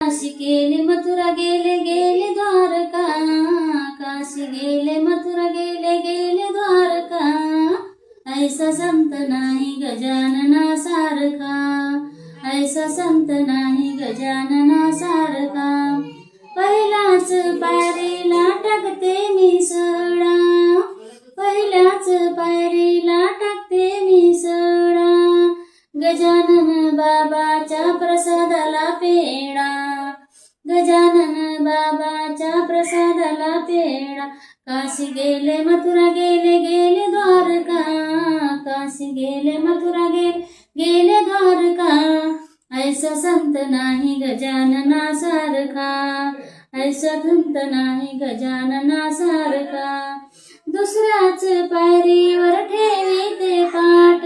काशी गेले मथुरा गेले गेले द्वारका, काशी गेले मथुरा गेले गेले द्वारका, ऐसा संत नाही गजानना सारखा, ऐसा संत नाही गजानना सारखा. पहिल्याच पायरीला टाकते मी सडा, पहिल्याच पायरीला टाकते मी सडा, गजानन बाबाच्या प्रसादाला पेडा, गजानन बाबाच्या प्रसादाला पेडा. काशी गेले मथुरा गेले गेले द्वारका, काशी गेले मथुरा गेले गेले द्वारका, ऐसा संत नाही गजानना सारखा, ऐसा संत नाही गजानना सारखा. दुसऱ्याच पायरीवर ठेवी ते पाट,